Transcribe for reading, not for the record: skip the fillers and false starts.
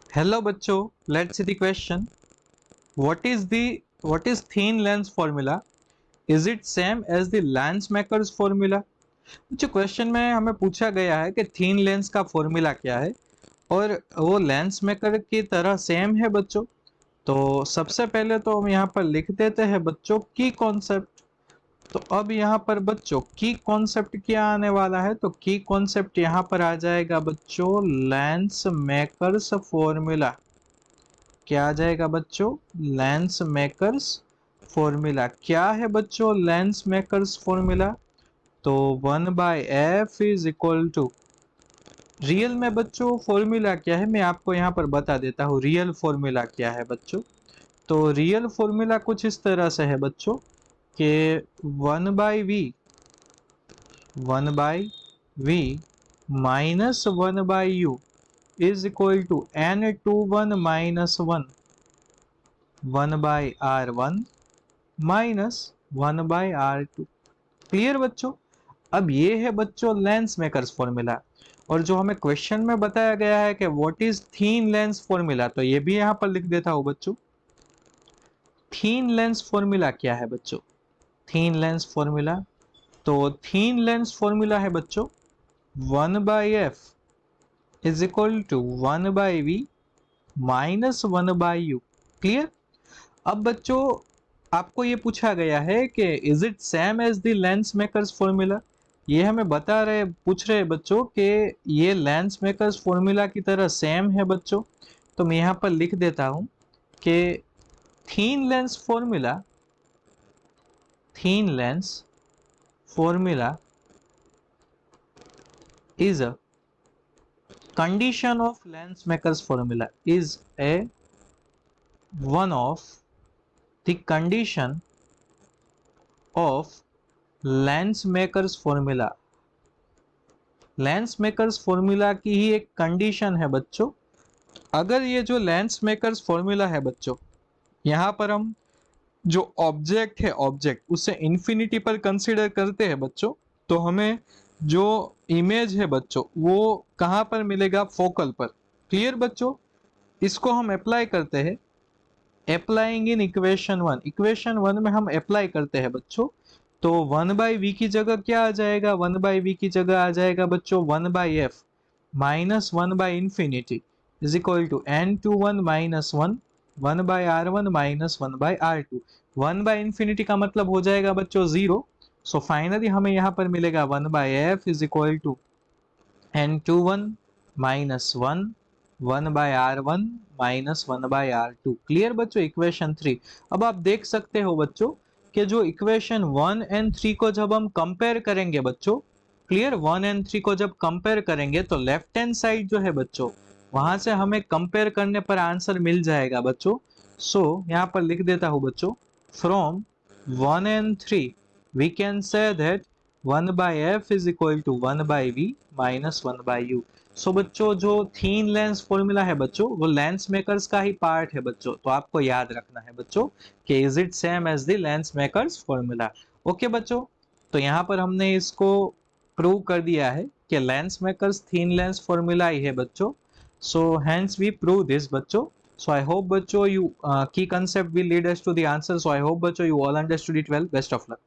Hello बच्चों, let's see the question. What is thin lens formula? Is it same as the lens maker's formula? बच्चों question में हमें पूछा गया है कि थीन लेंस का फॉर्मूला क्या है और वो लेंस मेकर की तरह सेम है बच्चों। तो सबसे पहले तो हम यहाँ पर लिख देते हैं बच्चों की कॉन्सेप्ट। तो अब यहाँ पर बच्चों की कॉन्सेप्ट क्या आने वाला है, तो की कॉन्सेप्ट यहाँ पर आ जाएगा बच्चों लेंस मेकर्स फॉर्मूला। क्या आ जाएगा बच्चों? Lens makers formula. क्या है बच्चों लेंस मेकर्स फॉर्मूला? तो 1/f is equal to, real में बच्चों फॉर्मूला क्या है मैं आपको यहाँ पर बता देता हूँ। रियल फॉर्मूला क्या है बच्चों? तो रियल फॉर्मूला कुछ इस तरह से है बच्चों कि 1/v minus 1/u is equal to n21 minus 1/r1 minus 1/r2। Clear बच्चों? अब ये है बच्चों लेंस मेकर्स फॉर्मूला। और जो हमें क्वेश्चन में बताया गया है कि what is thin lens formula, तो ये भी यहाँ पर लिख देता हूं बच्चों। थीन लेंस फॉर्मूला क्या है बच्चों? थीन लेंस फॉर्मूला, तो थीन लेंस फॉर्मूला है बच्चों 1/f is equal to 1/v minus 1/u। Clear? अब बच्चों आपको ये पूछा गया है कि is it same as the lens makers formula. ये हमें पूछ रहे बच्चों कि ये लेंस मेकर्स फॉर्मूला की तरह सेम है बच्चों। तो मैं यहाँ पर लिख देता हूं कि thin lens formula is a condition of lens maker's formula, is a one of the condition of lens maker's formula। Lens makers formula की ही एक कंडीशन है बच्चों। अगर ये जो लेंस मेकर्स फॉर्मूला है बच्चों, यहाँ पर हम जो ऑब्जेक्ट है उसे इंफिनिटी पर कंसीडर करते हैं बच्चों, तो हमें जो इमेज है बच्चों वो कहाँ पर मिलेगा? फोकल पर। क्लियर बच्चों? इसको हम अप्लाई करते हैं, अप्लाइंग इन इक्वेशन 1 में हम अप्लाई करते हैं बच्चों। तो 1/v की जगह क्या आ जाएगा? 1/v की जगह आ जाएगा बच्चों 1/f माइनस 1/इंफिनिटी is equal to n21 minus 1/r1 minus 1/r2। 1/इंफिनिटी का मतलब हो जाएगा बच्चों 0। सो फाइनली हमें यहाँ पर मिलेगा 1/f is equal to n21 minus 1/r1 minus 1/r2। Clear बच्चों? इक्वेशन 3। अब आप देख सकते हो बच्चों कि जो इक्वेशन 1 एंड 3 को जब हम कंपेयर करेंगे बच्चों, क्लियर, 1 एंड 3 को जब कंपेयर करेंगे तो लेफ्ट हैंड साइड जो है बच्चों वहां से हमें कंपेयर करने पर आंसर मिल जाएगा बच्चों। सो यहाँ पर लिख देता हूं बच्चों, from 1 and 3 we can say that 1/f is equal to 1/v minus 1/u। So बच्चों जो थीन लेंस फॉर्मूला है बच्चों वो लेंस मेकर्स का ही पार्ट है बच्चों। तो आपको याद रखना है बच्चों कि is it same as the lens makers formula. Okay बच्चों, तो यहाँ पर हमने इसको प्रूव कर दिया है कि lens makers thin lens formula ही है बच्चों। So hence we prove this बच्चों। So I hope बच्चों you key concept will lead us to the answer. So I hope बच्चों you all understood it well. Best of luck.